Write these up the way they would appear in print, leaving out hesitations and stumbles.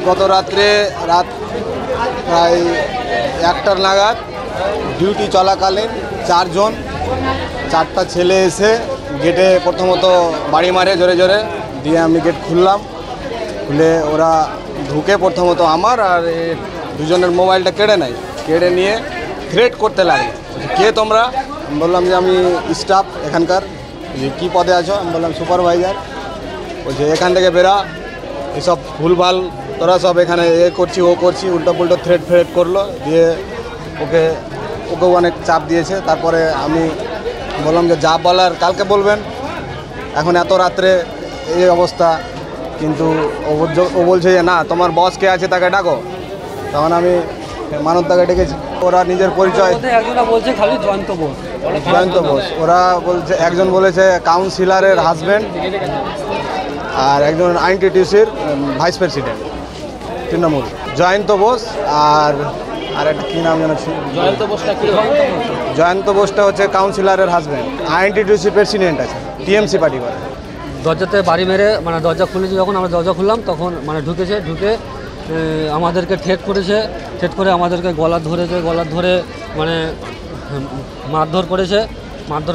গত রাত প্রায় 1টার নাগাদ ডিউটি চলাকালীন চারটা ছেলে এসে গেটে প্রথমত বাড়ি মারে জোরে জোরে, দিয়ে আমি গেট খুলে ওরা ঢুকে প্রথমত আমার আর দুজনের মোবাইলটা কেড়ে নিয়ে থ্রেট করতে লাগে, কে তোমরা? আমি বললাম যে আমি স্টাফ এখানকার। যে কী পদে আছো? আমি বললাম সুপারভাইজার। বলছে এখান থেকে বেরা, এসব ভুলভাল তোরা সব এখানে করছি উল্টো পুল্টো থ্রেট করলো, দিয়ে ওকেও অনেক চাপ দিয়েছে। তারপরে আমি বললাম যে যা বলার কালকে বলবেন, এখন এত রাত্রে এই অবস্থা। কিন্তু ও বলছে যে না, তোমার বস কে আছে তাকে ডাকো। তখন আমি মানবদাকে ডেকেছি। ওরা নিজের পরিচয় বলছে খালি জয়ন্ত বোস। ওরা বলছে, একজন বলেছে কাউন্সিলরের হাজব্যান্ড, আর একজন আইনটিটিউসির ভাইস প্রেসিডেন্ট তৃণমূল, জয়ন্ত বোস। আর একটা কী নাম জানাচ্ছি, জয়ন্ত বোসটা হচ্ছে কাউন্সিলরের হাজব্যান্ড, আইনটিটিউসির প্রেসিডেন্ট আছে, টিএমসি পার্টি করে। দরজাতে বাড়ি মেরে মানে দরজা খুলেছি, যখন আমরা দরজা খুললাম তখন মানে ঢুকে আমাদেরকে ঠেট করে আমাদেরকে গলা ধরে মানে মারধর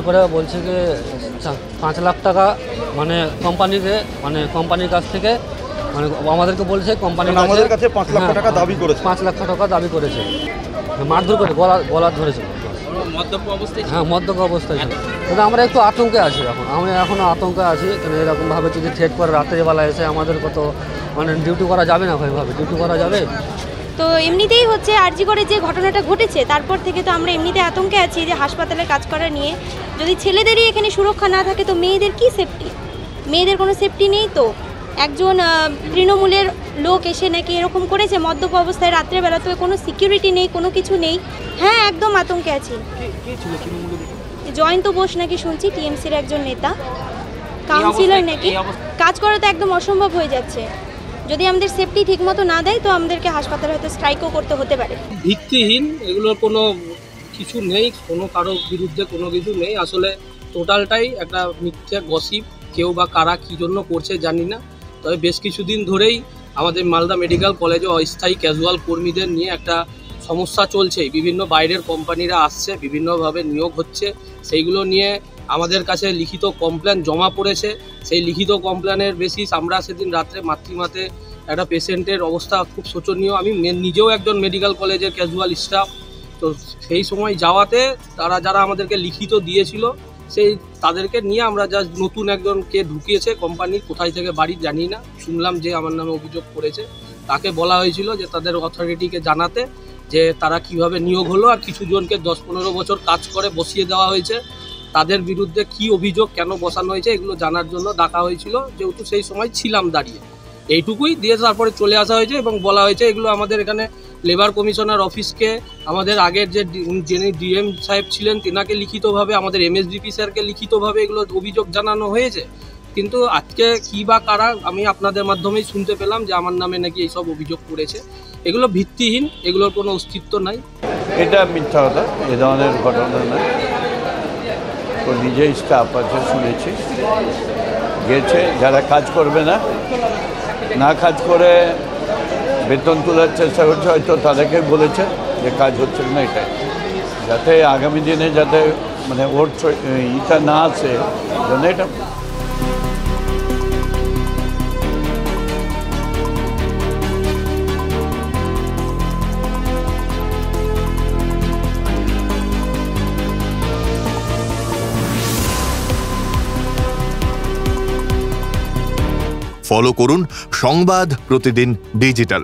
করে বলছে যে 5 লাখ টাকা মানে কোম্পানির কাছ থেকে মানে আমাদেরকে বলছে আমাদের কাছে 5 লাখ টাকা দাবি করেছে, 5 লাখ টাকা দাবি করেছে, মারধর করে গলা ধরেছে। হ্যাঁ, মদ্যপ অবস্থায় ছিল। কিন্তু আমরা একটু আতঙ্কে আছি আমরা এখনও আতঙ্কে আছি। কারণ এরকমভাবে যদি থ্রেট করে রাত্রেবেলা এসে আমাদের কত মানে ডিউটি করা যাবে না, ভাবে ডিউটি করা যাবে। তো এমনিতেই হচ্ছে আরজি করে যে ঘটনাটা ঘটেছে, তারপর থেকে তো আমরা এমনিতে আতঙ্কে আছি যে হাসপাতালে কাজ করা নিয়ে যদি ছেলেদেরই এখানে সুরক্ষা না থাকে তো মেয়েদের কি সেফটি? মেয়েদের কোনো সেফটি নেই। তো একজন তৃণমূলের লোক এসে নাকি এরকম করেছে মদ্যপ অবস্থায় রাত্রেবেলা, তো কোনো সিকিউরিটি নেই, কোনো কিছু নেই। হ্যাঁ, একদম আতঙ্কে আছি। জয়ন্ত বোস নাকি শুনছি টিএমসির একজন নেতা, কাউন্সিলর নাকি। কাজ করা তো একদম অসম্ভব হয়ে যাচ্ছে। যদি আমাদের সেফটি ঠিকমতো না দেয় তো আমাদেরকে হাসপাতালে হয়তো স্ট্রাইকও করতে হতে পারে। ভিত্তিহীন, এগুলোর কোনো কিছু নেই, কোনো কারো বিরুদ্ধে কোনো কিছু নেই। আসলে টোটালটাই একটা মিথ্যে গসিপ। কেউ বা কারা কী জন্য করছে জানি না। তবে বেশ কিছুদিন ধরেই আমাদের মালদা মেডিকেল কলেজে অস্থায়ী ক্যাজুয়াল কর্মীদের নিয়ে একটা সমস্যা চলছে। বিভিন্ন বাইরের কোম্পানিরা আসছে, বিভিন্নভাবে নিয়োগ হচ্ছে, সেইগুলো নিয়ে আমাদের কাছে লিখিত কমপ্লেন জমা পড়েছে। সেই লিখিত কমপ্লেনের বেসিস আমরা সেদিন রাত্রে মাতৃমাতে একটা পেশেন্টের অবস্থা খুব শোচনীয়। আমি নিজেও একজন মেডিকেল কলেজের ক্যাজুয়াল স্টাফ। তো সেই সময় যাওয়াতে যারা আমাদেরকে লিখিত দিয়েছিল তাদেরকে নিয়ে আমরা জাস্ট নতুন একজনকে ঢুকিয়েছে কোম্পানির, কোথায় থেকে বাড়ি জানি না, শুনলাম যে আমার নামে অভিযোগ করেছে। তাকে বলা হয়েছিল যে তাদের অথরিটিকে জানাতে যে তারা কিভাবে নিয়োগ হলো, আর কিছু জনকে 10-15 বছর কাজ করে বসিয়ে দেওয়া হয়েছে, তাদের বিরুদ্ধে কি অভিযোগ, কেন বসানো হয়েছে, এগুলো জানার জন্য ডাকা হয়েছিল। যেহেতু সেই সময় ছিলাম দাঁড়িয়ে, এইটুকুই দিয়ে তারপরে চলে আসা হয়েছে এবং বলা হয়েছে এগুলো আমাদের এখানে লেবার কমিশনার অফিসকে, আমাদের আগের যিনি ডিএম সাহেব ছিলেন তেনাকে লিখিতভাবে, আমাদের এমএসডিপি স্যারকে লিখিতভাবে এগুলো অভিযোগ জানানো হয়েছে। কিন্তু আজকে কী বা কারা, আমি আপনাদের মাধ্যমেই শুনতে পেলাম যে আমার নামে নাকি এইসব অভিযোগ করেছে। এগুলো ভিত্তিহীন, এগুলোর কোনো অস্তিত্ব নাই। এটা মিথ্যা কথা, এ ধরনের ঘটনা নয়। তো নিজেই স্টাফ আছে শুনেছি, গেছে, যারা কাজ করবে না কাজ করে বেতন তোলার চেষ্টা করছে, হয়তো তাদেরকে বলেছে যে কাজ হচ্ছে না, এটাই যাতে আগামী দিনে যাতে মানে ওর ইটা না আসে জন্য এটা। ফলো করুন সংবাদ প্রতিদিন ডিজিটাল।